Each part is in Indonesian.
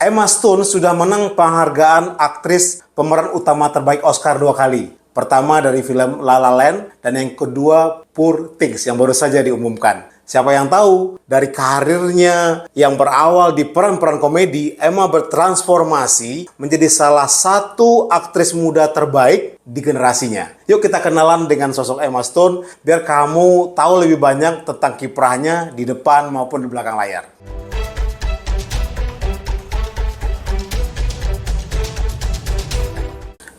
Emma Stone sudah menang penghargaan aktris pemeran utama terbaik Oscar 2 kali. Pertama dari film La La Land dan yang kedua Poor Things yang baru saja diumumkan. Siapa yang tahu, dari karirnya yang berawal di peran-peran komedi, Emma bertransformasi menjadi salah satu aktris muda terbaik di generasinya. Yuk kita kenalan dengan sosok Emma Stone, biar kamu tahu lebih banyak tentang kiprahnya di depan maupun di belakang layar.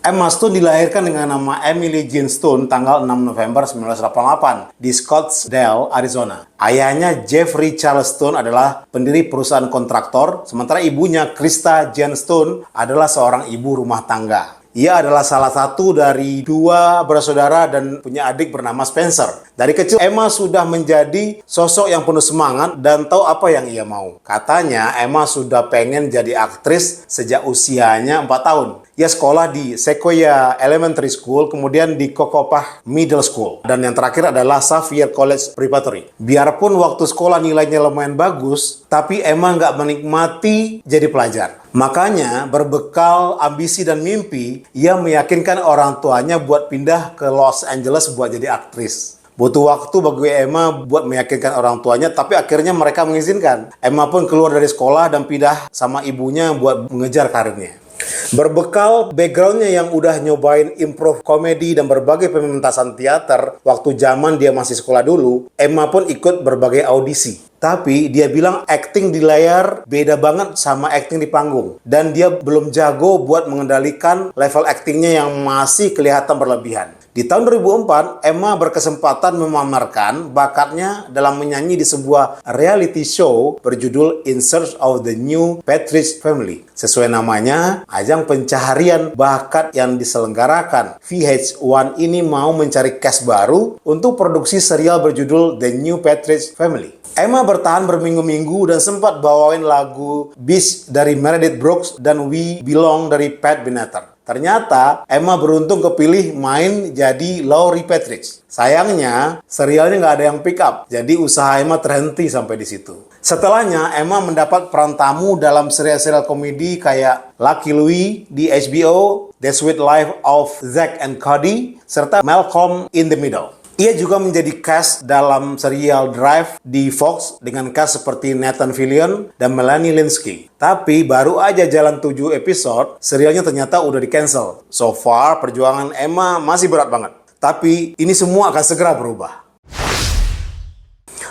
Emma Stone dilahirkan dengan nama Emily Jean Stone tanggal 6 November 1988 di Scottsdale, Arizona. Ayahnya Jeffrey Charles Stone adalah pendiri perusahaan kontraktor, sementara ibunya Krista Jean Stone adalah seorang ibu rumah tangga. Ia adalah salah satu dari dua bersaudara dan punya adik bernama Spencer. Dari kecil, Emma sudah menjadi sosok yang penuh semangat dan tahu apa yang ia mau. Katanya, Emma sudah pengen jadi aktris sejak usianya 4 tahun. Ia sekolah di Sequoia Elementary School, kemudian di Kokopah Middle School. Dan yang terakhir adalah Xavier College Preparatory. Biarpun waktu sekolah nilainya lumayan bagus, tapi Emma nggak menikmati jadi pelajar. Makanya, berbekal ambisi dan mimpi, ia meyakinkan orang tuanya buat pindah ke Los Angeles buat jadi aktris. Butuh waktu bagi Emma buat meyakinkan orang tuanya, tapi akhirnya mereka mengizinkan. Emma pun keluar dari sekolah dan pindah sama ibunya buat mengejar karirnya. Berbekal backgroundnya yang udah nyobain improv komedi dan berbagai pementasan teater waktu zaman dia masih sekolah dulu, Emma pun ikut berbagai audisi. Tapi dia bilang acting di layar beda banget sama acting di panggung. Dan dia belum jago buat mengendalikan level actingnya yang masih kelihatan berlebihan. Di tahun 2004, Emma berkesempatan memamerkan bakatnya dalam menyanyi di sebuah reality show berjudul In Search of the New Partridge Family. Sesuai namanya, ajang pencaharian bakat yang diselenggarakan VH1 ini mau mencari cast baru untuk produksi serial berjudul The New Partridge Family. Emma bertahan berminggu-minggu dan sempat bawain lagu Beach dari Meredith Brooks dan We Belong dari Pat Benatar. Ternyata Emma beruntung kepilih main jadi Laurie Partridge. Sayangnya, serialnya nggak ada yang pick up, jadi usaha Emma terhenti sampai di situ. Setelahnya, Emma mendapat peran tamu dalam serial-serial komedi kayak Lucky Louie di HBO, The Sweet Life of Zack and Cody, serta Malcolm in the Middle. Ia juga menjadi cast dalam serial Drive di Fox dengan cast seperti Nathan Fillion dan Melanie Lynskey. Tapi baru aja jalan 7 episode, serialnya ternyata udah di-cancel. So far, perjuangan Emma masih berat banget. Tapi ini semua akan segera berubah.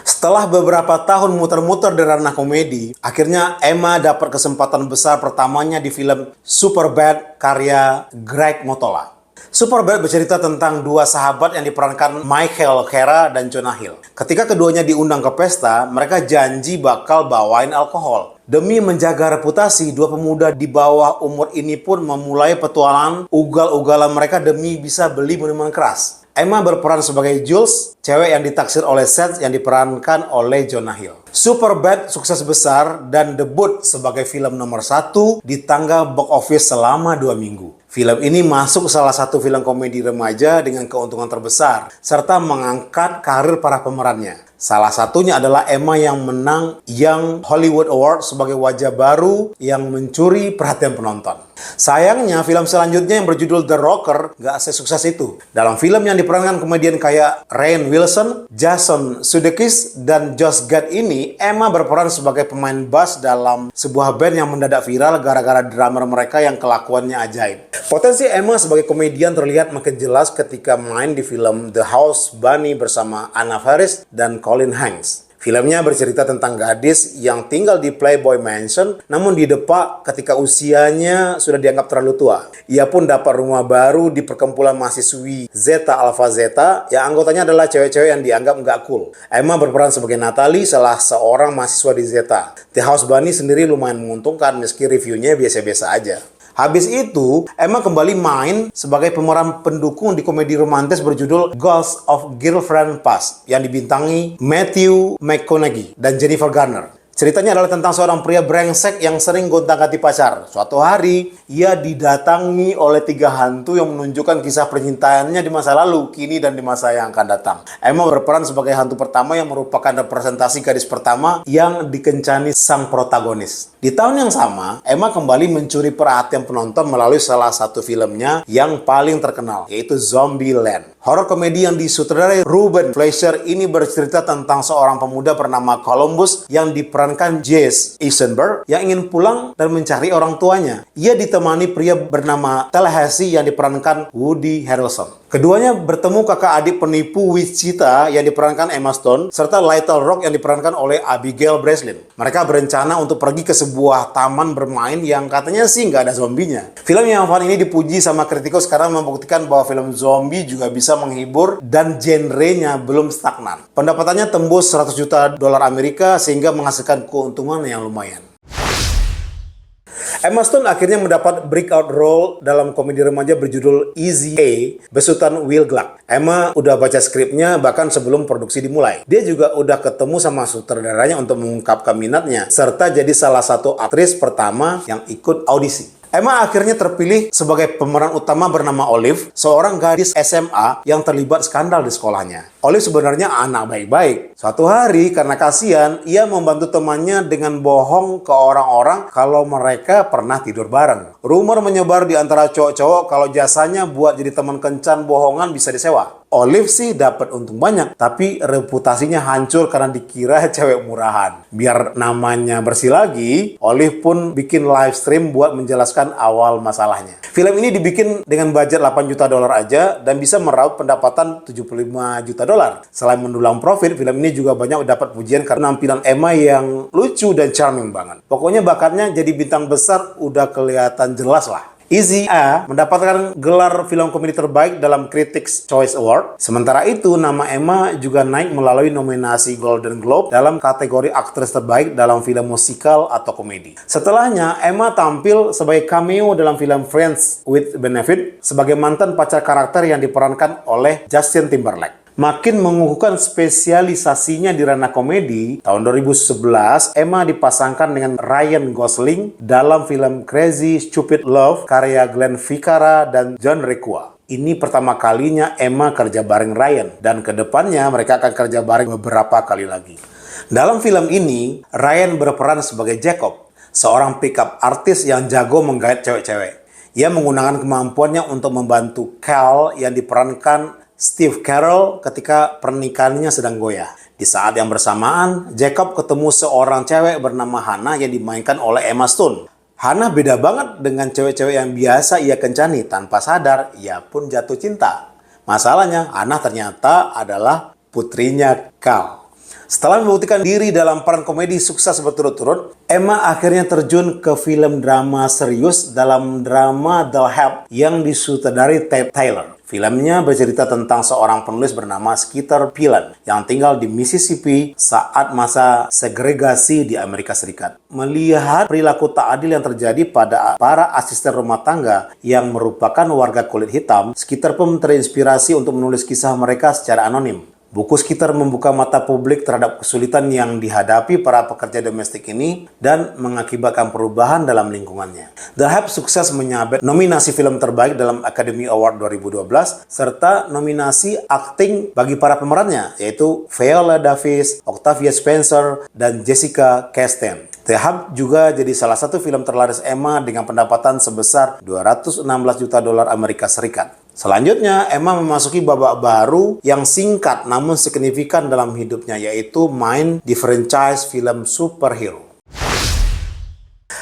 Setelah beberapa tahun muter-muter di ranah komedi, akhirnya Emma dapat kesempatan besar pertamanya di film Superbad karya Greg Mottola. Superbad bercerita tentang dua sahabat yang diperankan Michael Cera dan Jonah Hill. Ketika keduanya diundang ke pesta, mereka janji bakal bawain alkohol. Demi menjaga reputasi, dua pemuda di bawah umur ini pun memulai petualangan ugal-ugalan mereka demi bisa beli minuman keras. Emma berperan sebagai Jules, cewek yang ditaksir oleh Seth yang diperankan oleh Jonah Hill. Superbad sukses besar dan debut sebagai film nomor 1 di tangga box office selama 2 minggu. Film ini masuk salah satu film komedi remaja dengan keuntungan terbesar, serta mengangkat karir para pemerannya. Salah satunya adalah Emma yang menang Young Hollywood Award sebagai wajah baru yang mencuri perhatian penonton. Sayangnya, film selanjutnya yang berjudul The Rocker gak sesukses itu. Dalam film yang diperankan komedian kayak Rainn Wilson, Jason Sudeikis, dan Josh Gad ini, Emma berperan sebagai pemain bass dalam sebuah band yang mendadak viral gara-gara drummer mereka yang kelakuannya ajaib. Potensi Emma sebagai komedian terlihat makin jelas ketika main di film The House Bunny bersama Anna Faris dan Colin Hanks. Filmnya bercerita tentang gadis yang tinggal di Playboy Mansion, namun didepak ketika usianya sudah dianggap terlalu tua. Ia pun dapat rumah baru di perkumpulan mahasiswi Zeta Alpha Zeta, yang anggotanya adalah cewek-cewek yang dianggap nggak cool. Emma berperan sebagai Natalie, salah seorang mahasiswa di Zeta. The House Bunny sendiri lumayan menguntungkan meski reviewnya biasa-biasa aja. Habis itu, Emma kembali main sebagai pemeran pendukung di komedi romantis berjudul Ghost of Girlfriend Past yang dibintangi Matthew McConaughey dan Jennifer Garner. Ceritanya adalah tentang seorang pria brengsek yang sering gonta-ganti pacar. Suatu hari, ia didatangi oleh 3 hantu yang menunjukkan kisah percintaannya di masa lalu, kini, dan di masa yang akan datang. Emma berperan sebagai hantu pertama yang merupakan representasi gadis pertama yang dikencani sang protagonis. Di tahun yang sama, Emma kembali mencuri perhatian penonton melalui salah satu filmnya yang paling terkenal, yaitu Zombieland. Horor komedi yang disutradarai Ruben Fleischer ini bercerita tentang seorang pemuda bernama Columbus yang diperankan Jesse Eisenberg yang ingin pulang dan mencari orang tuanya. Ia ditemani pria bernama Tallahassee yang diperankan Woody Harrelson. Keduanya bertemu kakak adik penipu Wichita yang diperankan Emma Stone serta Little Rock yang diperankan oleh Abigail Breslin. Mereka berencana untuk pergi ke sebuah taman bermain yang katanya sih nggak ada zombinya. Film yang fun ini dipuji sama kritikus karena membuktikan bahwa film zombie juga bisa menghibur dan genrenya belum stagnan. Pendapatannya tembus 100 juta dolar Amerika sehingga menghasilkan keuntungan yang lumayan. Emma Stone akhirnya mendapat breakout role dalam komedi remaja berjudul Easy A besutan Will Gluck. Emma udah baca skripnya bahkan sebelum produksi dimulai. Dia juga udah ketemu sama sutradaranya untuk mengungkapkan minatnya, serta jadi salah satu aktris pertama yang ikut audisi. Emma akhirnya terpilih sebagai pemeran utama bernama Olive, seorang gadis SMA yang terlibat skandal di sekolahnya. Olive sebenarnya anak baik-baik. Suatu hari, karena kasihan, ia membantu temannya dengan bohong ke orang-orang kalau mereka pernah tidur bareng. Rumor menyebar di antara cowok-cowok kalau jasanya buat jadi teman kencan bohongan bisa disewa. Olive sih dapat untung banyak, tapi reputasinya hancur karena dikira cewek murahan. Biar namanya bersih lagi, Olive pun bikin live stream buat menjelaskan awal masalahnya. Film ini dibikin dengan budget 8 juta dolar aja dan bisa meraup pendapatan 75 juta dolar. Selain mendulang profit, film ini juga banyak dapat pujian karena penampilan Emma yang lucu dan charming banget. Pokoknya bakatnya jadi bintang besar udah kelihatan jelas lah. Easy A mendapatkan gelar film komedi terbaik dalam Critics' Choice Award. Sementara itu, nama Emma juga naik melalui nominasi Golden Globe dalam kategori aktris terbaik dalam film musikal atau komedi. Setelahnya, Emma tampil sebagai cameo dalam film Friends with Benefit sebagai mantan pacar karakter yang diperankan oleh Justin Timberlake. Makin mengukuhkan spesialisasinya di ranah komedi, tahun 2011 Emma dipasangkan dengan Ryan Gosling dalam film Crazy Stupid Love karya Glenn Ficarra dan John Requa. Ini pertama kalinya Emma kerja bareng Ryan, dan kedepannya mereka akan kerja bareng beberapa kali lagi. Dalam film ini, Ryan berperan sebagai Jacob, seorang pickup artis yang jago menggait cewek-cewek. Ia menggunakan kemampuannya untuk membantu Cal yang diperankan Steve Carell ketika pernikahannya sedang goyah. Di saat yang bersamaan, Jacob ketemu seorang cewek bernama Hannah yang dimainkan oleh Emma Stone. Hannah beda banget dengan cewek-cewek yang biasa ia kencani. Tanpa sadar, ia pun jatuh cinta. Masalahnya, Hannah ternyata adalah putrinya Cal. Setelah membuktikan diri dalam peran komedi sukses berturut-turut, Emma akhirnya terjun ke film drama serius dalam drama The Help yang disutradari Ted Taylor. Filmnya bercerita tentang seorang penulis bernama Skeeter Phelan yang tinggal di Mississippi saat masa segregasi di Amerika Serikat. Melihat perilaku tak adil yang terjadi pada para asisten rumah tangga yang merupakan warga kulit hitam, Skeeter pun terinspirasi untuk menulis kisah mereka secara anonim. Buku Skeeter membuka mata publik terhadap kesulitan yang dihadapi para pekerja domestik ini dan mengakibatkan perubahan dalam lingkungannya. The Help sukses menyabet nominasi film terbaik dalam Academy Award 2012 serta nominasi akting bagi para pemerannya, yaitu Viola Davis, Octavia Spencer, dan Jessica Chastain. The Help juga jadi salah satu film terlaris Emma dengan pendapatan sebesar 216 juta dolar Amerika Serikat. Selanjutnya, Emma memasuki babak baru yang singkat namun signifikan dalam hidupnya, yaitu main di franchise film superhero.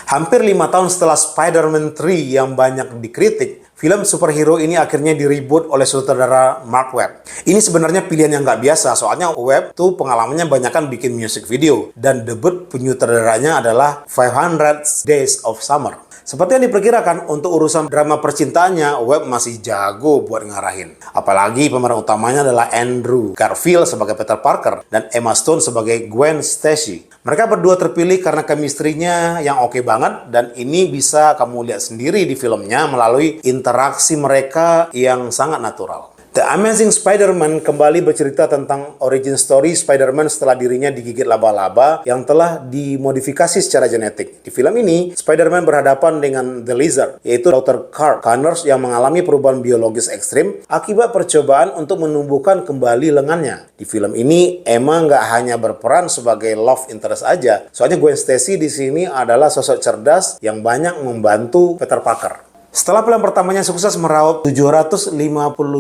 Hampir 5 tahun setelah Spider-Man 3 yang banyak dikritik, film superhero ini akhirnya di-reboot oleh sutradara Mark Webb. Ini sebenarnya pilihan yang nggak biasa, soalnya Webb tuh pengalamannya banyak kan bikin music video, dan debut penyutradaranya adalah 500 Days of Summer. Seperti yang diperkirakan, untuk urusan drama percintaannya, Webb masih jago buat ngarahin. Apalagi pemeran utamanya adalah Andrew Garfield sebagai Peter Parker dan Emma Stone sebagai Gwen Stacy. Mereka berdua terpilih karena chemistry-nya yang oke banget, dan ini bisa kamu lihat sendiri di filmnya melalui interaksi mereka yang sangat natural. The Amazing Spider-Man kembali bercerita tentang origin story Spider-Man setelah dirinya digigit laba-laba yang telah dimodifikasi secara genetik. Di film ini, Spider-Man berhadapan dengan The Lizard, yaitu Dr. Carl Connors yang mengalami perubahan biologis ekstrim akibat percobaan untuk menumbuhkan kembali lengannya. Di film ini, Emma nggak hanya berperan sebagai love interest aja, soalnya Gwen Stacy di sini adalah sosok cerdas yang banyak membantu Peter Parker. Setelah film pertamanya sukses meraup 750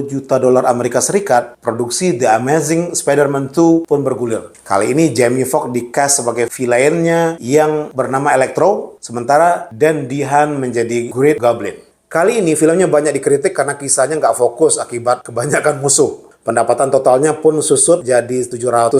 juta dolar Amerika Serikat, produksi The Amazing Spider-Man 2 pun bergulir. Kali ini Jamie Foxx di-cast sebagai villainnya yang bernama Electro, sementara Dan DeHaan menjadi Green Goblin. Kali ini filmnya banyak dikritik karena kisahnya nggak fokus akibat kebanyakan musuh. Pendapatan totalnya pun susut jadi 708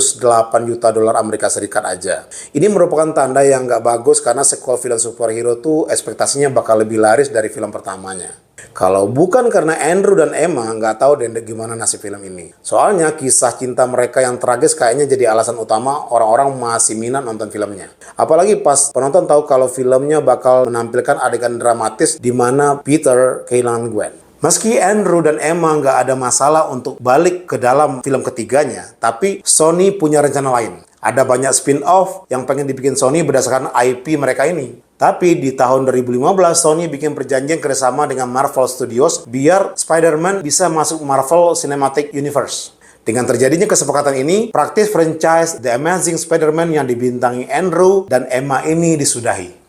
juta dolar Amerika Serikat aja. Ini merupakan tanda yang nggak bagus karena sequel film superhero tuh ekspektasinya bakal lebih laris dari film pertamanya. Kalau bukan karena Andrew dan Emma, nggak tahu deh gimana nasib film ini. Soalnya kisah cinta mereka yang tragis kayaknya jadi alasan utama orang-orang masih minat nonton filmnya. Apalagi pas penonton tahu kalau filmnya bakal menampilkan adegan dramatis di mana Peter kehilangan Gwen. Meski Andrew dan Emma nggak ada masalah untuk balik ke dalam film ketiganya, tapi Sony punya rencana lain. Ada banyak spin-off yang pengen dibikin Sony berdasarkan IP mereka ini. Tapi di tahun 2015, Sony bikin perjanjian kerjasama dengan Marvel Studios biar Spider-Man bisa masuk Marvel Cinematic Universe. Dengan terjadinya kesepakatan ini, praktis franchise The Amazing Spider-Man yang dibintangi Andrew dan Emma ini disudahi.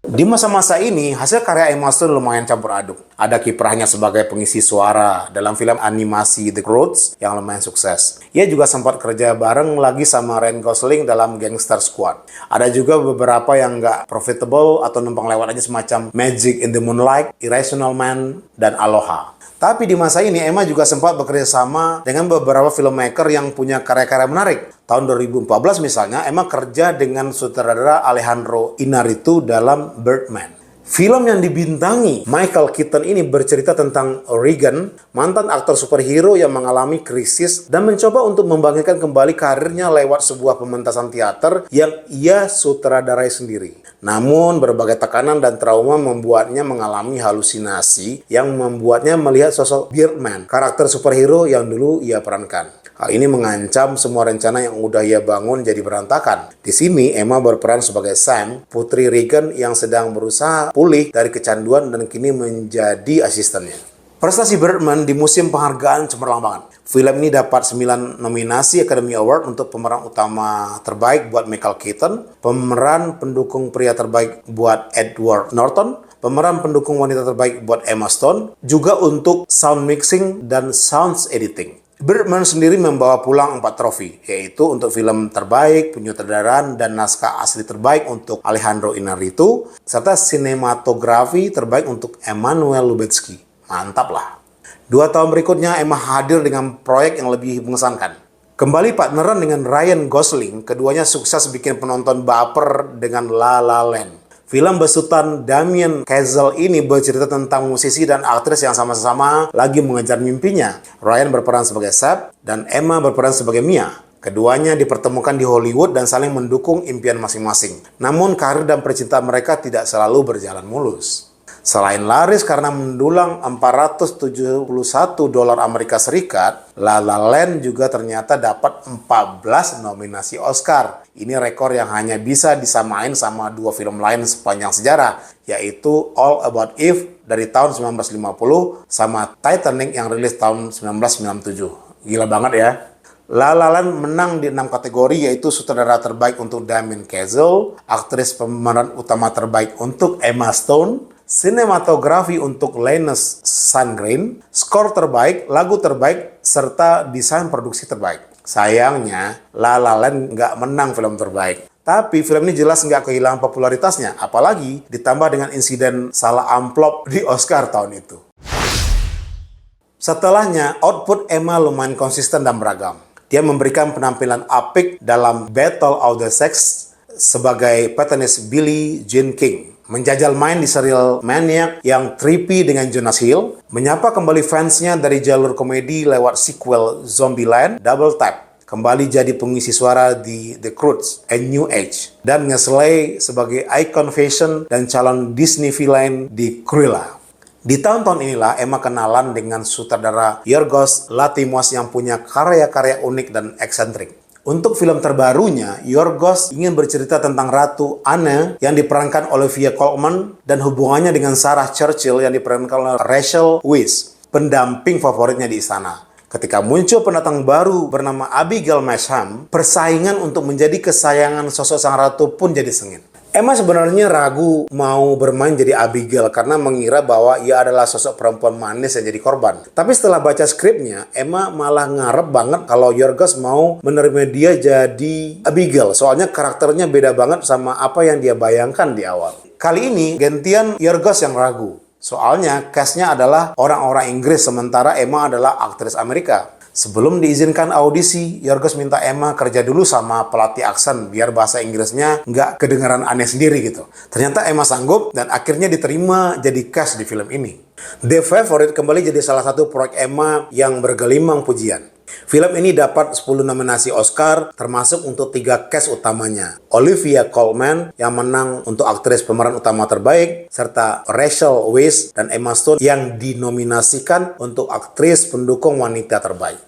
Di masa-masa ini, hasil karya Emma Stone lumayan campur aduk. Ada kiprahnya sebagai pengisi suara dalam film animasi The Croods yang lumayan sukses. Ia juga sempat kerja bareng lagi sama Ryan Gosling dalam Gangster Squad. Ada juga beberapa yang nggak profitable atau numpang lewat aja semacam Magic in the Moonlight, Irrational Man, dan Aloha. Tapi di masa ini, Emma juga sempat bekerja sama dengan beberapa filmmaker yang punya karya-karya menarik. Tahun 2014 misalnya, Emma kerja dengan sutradara Alejandro Iñárritu dalam Birdman. Film yang dibintangi Michael Keaton ini bercerita tentang Regan, mantan aktor superhero yang mengalami krisis dan mencoba untuk membangkitkan kembali karirnya lewat sebuah pementasan teater yang ia sutradarai sendiri. Namun, berbagai tekanan dan trauma membuatnya mengalami halusinasi yang membuatnya melihat sosok Birdman, karakter superhero yang dulu ia perankan. Hal ini mengancam semua rencana yang udah ia bangun jadi berantakan. Di sini, Emma berperan sebagai Sam, putri Regan yang sedang berusaha pulih dari kecanduan dan kini menjadi asistennya. Prestasi Birdman di musim penghargaan cemerlang banget. Film ini dapat 9 nominasi Academy Award untuk pemeran utama terbaik buat Michael Keaton, pemeran pendukung pria terbaik buat Edward Norton, pemeran pendukung wanita terbaik buat Emma Stone, juga untuk sound mixing dan sounds editing. Birdman sendiri membawa pulang 4 trofi, yaitu untuk film terbaik, penyutradaraan, dan naskah asli terbaik untuk Alejandro Iñárritu, serta sinematografi terbaik untuk Emmanuel Lubezki. Mantap lah. 2 tahun berikutnya, Emma hadir dengan proyek yang lebih mengesankan. Kembali partneran dengan Ryan Gosling, keduanya sukses bikin penonton baper dengan La La Land. Film besutan Damien Chazelle ini bercerita tentang musisi dan aktris yang sama-sama lagi mengejar mimpinya. Ryan berperan sebagai Seb dan Emma berperan sebagai Mia. Keduanya dipertemukan di Hollywood dan saling mendukung impian masing-masing. Namun karir dan percintaan mereka tidak selalu berjalan mulus. Selain laris karena mendulang 471 dolar Amerika Serikat, La La Land juga ternyata dapat 14 nominasi Oscar. Ini rekor yang hanya bisa disamain sama 2 film lain sepanjang sejarah, yaitu All About Eve dari tahun 1950 sama Titanic yang rilis tahun 1997. Gila banget ya. La La Land menang di 6 kategori, yaitu sutradara terbaik untuk Damien Chazelle, aktris pemeran utama terbaik untuk Emma Stone, sinematografi untuk Linus Sandgren, skor terbaik, lagu terbaik, serta desain produksi terbaik. Sayangnya, La La Land nggak menang film terbaik. Tapi film ini jelas nggak kehilangan popularitasnya, apalagi ditambah dengan insiden salah amplop di Oscar tahun itu. Setelahnya, output Emma lumayan konsisten dan beragam. Dia memberikan penampilan apik dalam Battle of the Sexes sebagai petanis Billie Jean King, menjajal main di serial Maniac yang trippy dengan Jonas Hill, menyapa kembali fansnya dari jalur komedi lewat sequel Zombieland, Double Tap, kembali jadi pengisi suara di The Croods, A New Age, dan nge-slay sebagai icon fashion dan calon Disney villain di Cruella. Di tahun-tahun inilah Emma kenalan dengan sutradara Yorgos Lanthimos yang punya karya-karya unik dan eksentrik. Untuk film terbarunya, Yorgos ingin bercerita tentang Ratu Anne yang diperankan Olivia Colman dan hubungannya dengan Sarah Churchill yang diperankan oleh Rachel Weisz, pendamping favoritnya di istana. Ketika muncul pendatang baru bernama Abigail Masham, persaingan untuk menjadi kesayangan sosok sang ratu pun jadi sengit. Emma sebenarnya ragu mau bermain jadi Abigail karena mengira bahwa ia adalah sosok perempuan manis yang jadi korban. Tapi setelah baca skripnya, Emma malah ngarep banget kalau Yorgos mau menerima dia jadi Abigail. Soalnya karakternya beda banget sama apa yang dia bayangkan di awal. Kali ini gantian Yorgos yang ragu. Soalnya cast-nya adalah orang-orang Inggris sementara Emma adalah aktris Amerika. Sebelum diizinkan audisi, Yorgos minta Emma kerja dulu sama pelatih aksen biar bahasa Inggrisnya nggak kedengaran aneh sendiri gitu. Ternyata Emma sanggup dan akhirnya diterima jadi cast di film ini. The Favourite kembali jadi salah satu proyek Emma yang bergelimang pujian. Film ini dapat 10 nominasi Oscar, termasuk untuk 3 cast utamanya. Olivia Colman yang menang untuk aktris pemeran utama terbaik, serta Rachel Weisz dan Emma Stone yang dinominasikan untuk aktris pendukung wanita terbaik.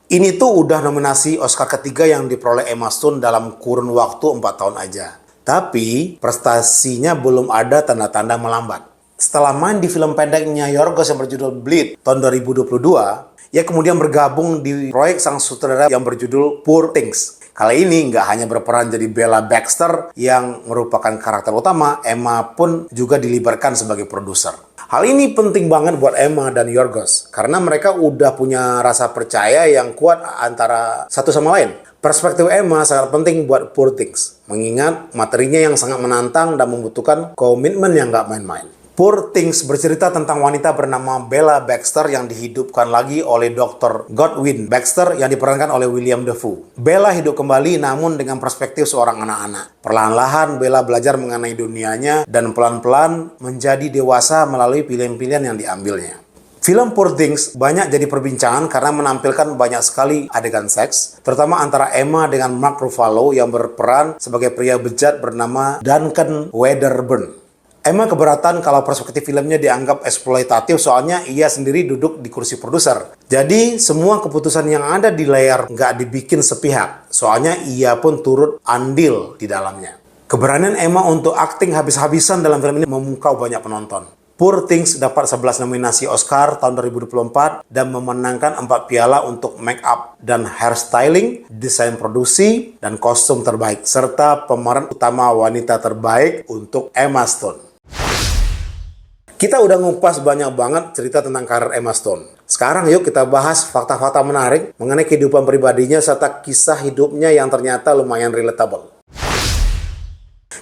Ini tuh udah nominasi Oscar ketiga yang diperoleh Emma Stone dalam kurun waktu 4 tahun aja. Tapi prestasinya belum ada tanda-tanda melambat. Setelah main di film pendeknya Yorgos yang berjudul Bleed tahun 2022, ia kemudian bergabung di proyek sang sutradara yang berjudul Poor Things. Kali ini nggak hanya berperan jadi Bella Baxter yang merupakan karakter utama, Emma pun juga dilibatkan sebagai produser. Hal ini penting banget buat Emma dan Yorgos, karena mereka udah punya rasa percaya yang kuat antara satu sama lain. Perspektif Emma sangat penting buat Poor Things, mengingat materinya yang sangat menantang dan membutuhkan komitmen yang nggak main-main. Poor Things bercerita tentang wanita bernama Bella Baxter yang dihidupkan lagi oleh Dr. Godwin Baxter yang diperankan oleh William Dafoe. Bella hidup kembali namun dengan perspektif seorang anak-anak. Perlahan-lahan Bella belajar mengenai dunianya dan pelan-pelan menjadi dewasa melalui pilihan-pilihan yang diambilnya. Film Poor Things banyak jadi perbincangan karena menampilkan banyak sekali adegan seks, terutama antara Emma dengan Mark Ruffalo yang berperan sebagai pria bejat bernama Duncan Wedderburn. Emma keberatan kalau perspektif filmnya dianggap eksploitatif soalnya ia sendiri duduk di kursi produser. Jadi semua keputusan yang ada di layar nggak dibikin sepihak, soalnya ia pun turut andil di dalamnya. Keberanian Emma untuk akting habis-habisan dalam film ini memukau banyak penonton. Poor Things dapat 11 nominasi Oscar tahun 2024 dan memenangkan 4 piala untuk make up dan hairstyling, desain produksi, dan kostum terbaik, serta pemeran utama wanita terbaik untuk Emma Stone. Kita udah ngupas banyak banget cerita tentang karir Emma Stone. Sekarang yuk kita bahas fakta-fakta menarik mengenai kehidupan pribadinya serta kisah hidupnya yang ternyata lumayan relatable.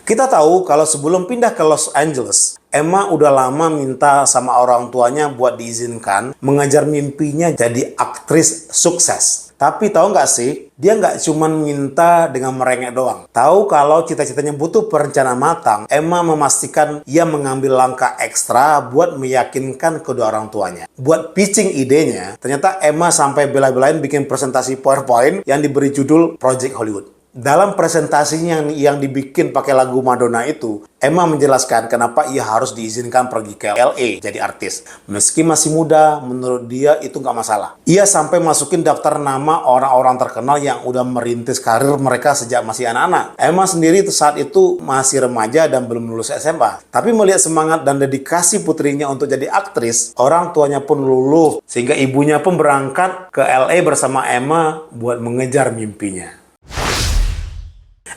Kita tahu kalau sebelum pindah ke Los Angeles, Emma udah lama minta sama orang tuanya buat diizinkan mengejar mimpinya jadi aktris sukses. Tapi tahu nggak sih, dia nggak cuma minta dengan merengek doang. Tahu kalau cita-citanya butuh perencanaan matang, Emma memastikan ia mengambil langkah ekstra buat meyakinkan kedua orang tuanya. Buat pitching idenya, ternyata Emma sampai bela-belain bikin presentasi PowerPoint yang diberi judul Project Hollywood. Dalam presentasinya yang dibikin pakai lagu Madonna itu, Emma menjelaskan kenapa ia harus diizinkan pergi ke LA jadi artis. Meski masih muda, menurut dia itu nggak masalah. Ia sampai masukin daftar nama orang-orang terkenal yang udah merintis karir mereka sejak masih anak-anak. Emma sendiri saat itu masih remaja dan belum lulus SMA. Tapi melihat semangat dan dedikasi putrinya untuk jadi aktris, orang tuanya pun luluh. Sehingga ibunya pun berangkat ke LA bersama Emma buat mengejar mimpinya.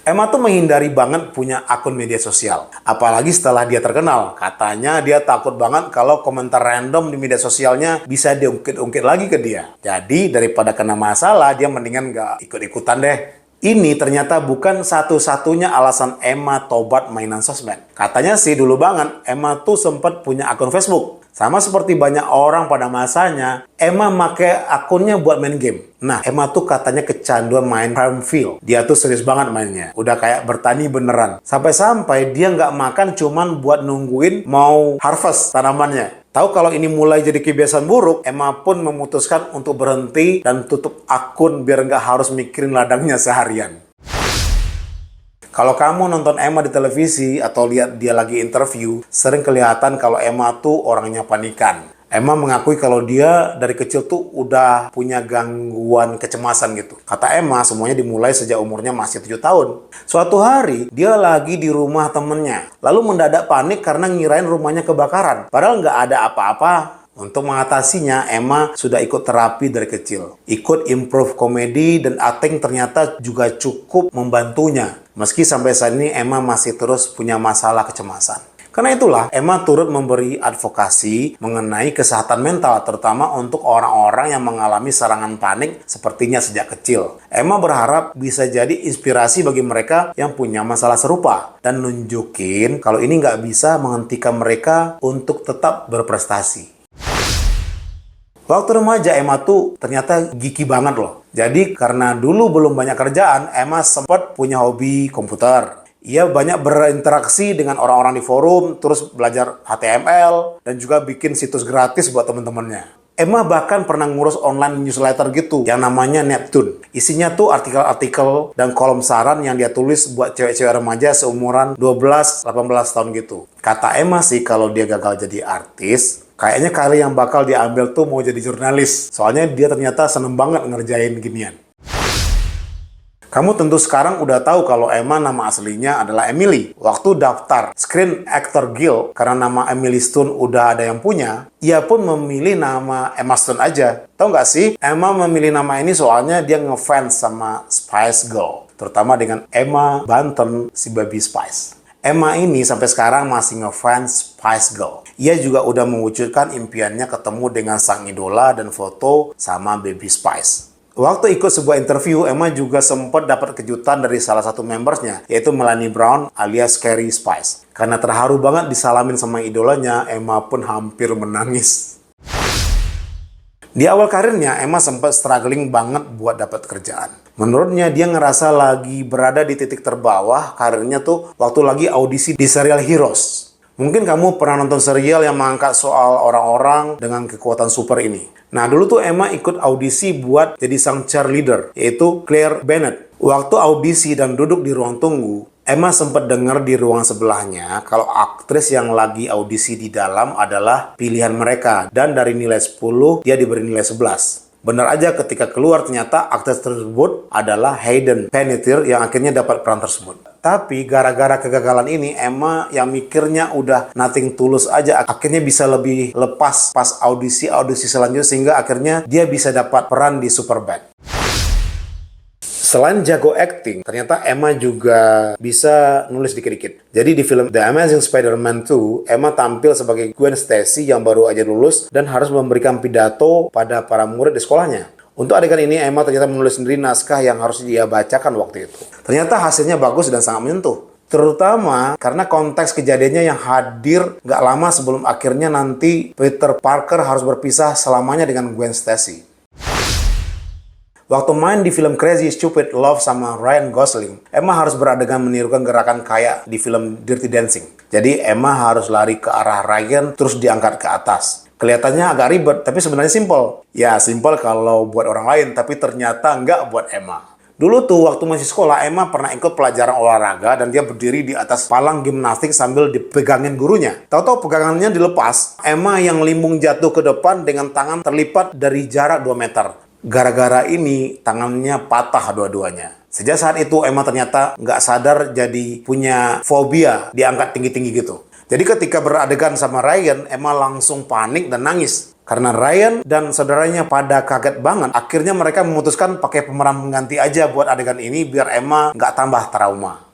Emma tuh menghindari banget punya akun media sosial. Apalagi setelah dia terkenal. Katanya dia takut banget kalau komentar random di media sosialnya bisa diungkit-ungkit lagi ke dia. Jadi daripada kena masalah, dia mendingan nggak ikut-ikutan deh. Ini ternyata bukan satu-satunya alasan Emma tobat mainan sosmed. Katanya sih dulu banget, Emma tuh sempat punya akun Facebook. Sama seperti banyak orang pada masanya, Emma make akunnya buat main game. Nah, Emma tuh katanya kecanduan main Farmville. Dia tuh serius banget mainnya. Udah kayak bertani beneran. Sampai-sampai dia nggak makan cuman buat nungguin mau harvest tanamannya. Tahu kalau ini mulai jadi kebiasaan buruk, Emma pun memutuskan untuk berhenti dan tutup akun biar nggak harus mikirin ladangnya seharian. Kalau kamu nonton Emma di televisi atau lihat dia lagi interview, sering kelihatan kalau Emma tuh orangnya panikan. Emma mengakui kalau dia dari kecil tuh udah punya gangguan kecemasan gitu. Kata Emma, semuanya dimulai sejak umurnya masih 7 tahun. Suatu hari, dia lagi di rumah temennya. Lalu mendadak panik karena ngirain rumahnya kebakaran. Padahal nggak ada apa-apa. Untuk mengatasinya, Emma sudah ikut terapi dari kecil. Ikut improve komedi dan acting ternyata juga cukup membantunya. Meski sampai saat ini Emma masih terus punya masalah kecemasan. Karena itulah, Emma turut memberi advokasi mengenai kesehatan mental, terutama untuk orang-orang yang mengalami serangan panik sepertinya sejak kecil. Emma berharap bisa jadi inspirasi bagi mereka yang punya masalah serupa, dan nunjukin kalau ini nggak bisa menghentikan mereka untuk tetap berprestasi. Waktu remaja, Emma tuh ternyata geeky banget loh. Jadi karena dulu belum banyak kerjaan, Emma sempat punya hobi komputer. Ia banyak berinteraksi dengan orang-orang di forum, terus belajar HTML, dan juga bikin situs gratis buat teman-temannya. Emma bahkan pernah ngurus online newsletter gitu, yang namanya Neptune. Isinya tuh artikel-artikel dan kolom saran yang dia tulis buat cewek-cewek remaja seumuran 12-18 tahun gitu. Kata Emma sih kalau dia gagal jadi artis, kayaknya kali yang bakal diambil tuh mau jadi jurnalis. Soalnya dia ternyata seneng banget ngerjain ginian. Kamu tentu sekarang udah tahu kalau Emma nama aslinya adalah Emily. Waktu daftar Screen Actor Guild, karena nama Emily Stone udah ada yang punya, ia pun memilih nama Emma Stone aja. Tahu nggak sih, Emma memilih nama ini soalnya dia ngefans sama Spice Girl. Terutama dengan Emma Bunton, si baby Spice. Emma ini sampai sekarang masih ngefans Spice Girl. Ia juga udah mewujudkan impiannya ketemu dengan sang idola dan foto sama baby Spice. Waktu ikut sebuah interview, Emma juga sempat dapat kejutan dari salah satu membersnya, yaitu Melanie Brown alias Carrie Spice. Karena terharu banget disalamin sama idolanya, Emma pun hampir menangis. Di awal karirnya, Emma sempat struggling banget buat dapat kerjaan. Menurutnya, dia ngerasa lagi berada di titik terbawah karirnya tuh waktu lagi audisi di serial Heroes. Mungkin kamu pernah nonton serial yang mengangkat soal orang-orang dengan kekuatan super ini. Nah, dulu tuh Emma ikut audisi buat jadi sang cheerleader, yaitu Claire Bennett. Waktu audisi dan duduk di ruang tunggu, Emma sempat dengar di ruang sebelahnya kalau aktris yang lagi audisi di dalam adalah pilihan mereka. Dan dari nilai 10, dia diberi nilai 11. Benar aja ketika keluar ternyata aktris tersebut adalah Hayden Panettiere yang akhirnya dapat peran tersebut. Tapi gara-gara kegagalan ini, Emma yang mikirnya udah nothing tulus aja akhirnya bisa lebih lepas pas audisi selanjutnya sehingga akhirnya dia bisa dapat peran di Superbad. Selain jago acting, ternyata Emma juga bisa nulis dikit-dikit. Jadi di film The Amazing Spider-Man 2, Emma tampil sebagai Gwen Stacy yang baru aja lulus dan harus memberikan pidato pada para murid di sekolahnya. Untuk adegan ini, Emma ternyata menulis sendiri naskah yang harus dia bacakan waktu itu. Ternyata hasilnya bagus dan sangat menyentuh. Terutama karena konteks kejadiannya yang hadir gak lama sebelum akhirnya nanti Peter Parker harus berpisah selamanya dengan Gwen Stacy. Waktu main di film Crazy Stupid Love sama Ryan Gosling, Emma harus beradegan menirukan gerakan kayak di film Dirty Dancing. Jadi Emma harus lari ke arah Ryan terus diangkat ke atas. Kelihatannya agak ribet, tapi sebenarnya simpel. Ya, simpel kalau buat orang lain, tapi ternyata nggak buat Emma. Dulu tuh waktu masih sekolah, Emma pernah ikut pelajaran olahraga dan dia berdiri di atas palang gimnastik sambil dipegangin gurunya. Tahu-tahu pegangannya dilepas, Emma yang limbung jatuh ke depan dengan tangan terlipat dari jarak 2 meter. Gara-gara ini, tangannya patah dua-duanya. Sejak saat itu, Emma ternyata nggak sadar jadi punya fobia diangkat tinggi-tinggi gitu. Jadi ketika beradegan sama Ryan, Emma langsung panik dan nangis. Karena Ryan dan saudaranya pada kaget banget, akhirnya mereka memutuskan pakai pemeran pengganti aja buat adegan ini biar Emma nggak tambah trauma.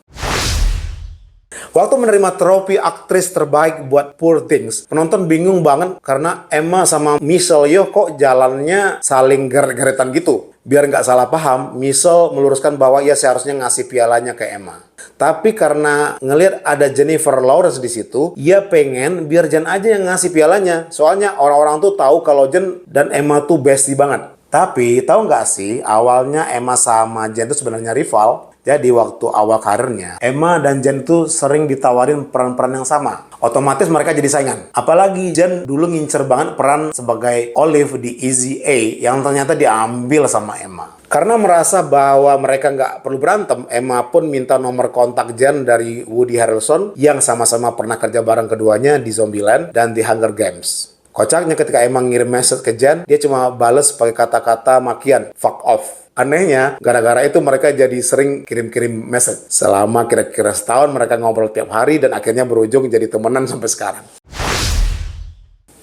Waktu menerima trofi aktris terbaik buat Poor Things, penonton bingung banget karena Emma sama Michelle Yeoh kok jalannya saling geret-geretan gitu. Biar nggak salah paham, Michelle meluruskan bahwa ia seharusnya ngasih pialanya ke Emma. Tapi karena ngelihat ada Jennifer Lawrence di situ, ia pengen biar Jen aja yang ngasih pialanya. Soalnya orang-orang tuh tahu kalau Jen dan Emma tuh bestie banget. Tapi tahu nggak sih, awalnya Emma sama Jen tuh sebenarnya rival. Jadi waktu awal karirnya, Emma dan Jen itu sering ditawarin peran-peran yang sama. Otomatis mereka jadi saingan. Apalagi Jen dulu ngincer banget peran sebagai Olive di Easy A yang ternyata diambil sama Emma. Karena merasa bahwa mereka nggak perlu berantem, Emma pun minta nomor kontak Jen dari Woody Harrelson yang sama-sama pernah kerja bareng keduanya di Zombieland dan di Hunger Games. Kocaknya ketika Emma ngirim message ke Jen, dia cuma bales pakai kata-kata makian, fuck off. Anehnya, gara-gara itu mereka jadi sering kirim-kirim message. Selama kira-kira setahun mereka ngobrol tiap hari dan akhirnya berujung jadi temenan sampai sekarang.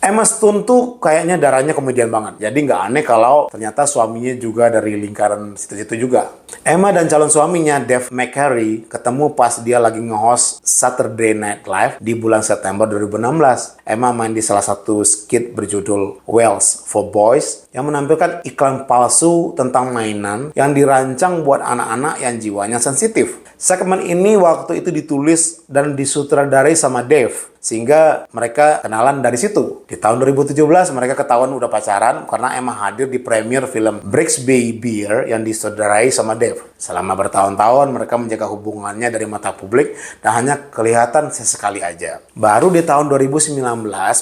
Emma Stone tuh kayaknya darahnya komedian banget. Jadi nggak aneh kalau ternyata suaminya juga dari lingkaran situ-situ juga. Emma dan calon suaminya, Dave McCary, ketemu pas dia lagi nge-host Saturday Night Live di bulan September 2016. Emma main di salah satu skit berjudul Whales for Boys yang menampilkan iklan palsu tentang mainan yang dirancang buat anak-anak yang jiwanya sensitif. Segmen ini waktu itu ditulis dan disutradarai sama Dave, sehingga mereka kenalan dari situ. Di tahun 2017 mereka ketahuan udah pacaran karena Emma hadir di premier film Brixby Beer yang disutradarai sama Dave. Selama bertahun-tahun mereka menjaga hubungannya dari mata publik dan hanya kelihatan sesekali aja. Baru di tahun 2019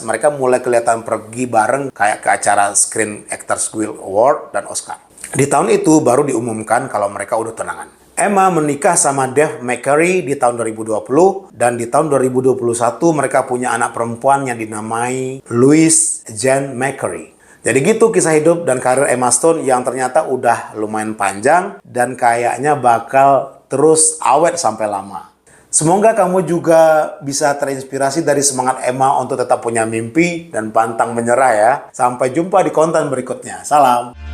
mereka mulai kelihatan pergi bareng kayak ke acara Screen Actors Guild Award dan Oscar. Di tahun itu baru diumumkan kalau mereka udah tunangan. Emma menikah sama Dave McCary di tahun 2020 dan di tahun 2021 mereka punya anak perempuan yang dinamai Louise Jane McCary. Jadi gitu kisah hidup dan karir Emma Stone yang ternyata udah lumayan panjang dan kayaknya bakal terus awet sampai lama. Semoga kamu juga bisa terinspirasi dari semangat Emma untuk tetap punya mimpi dan pantang menyerah ya. Sampai jumpa di konten berikutnya. Salam!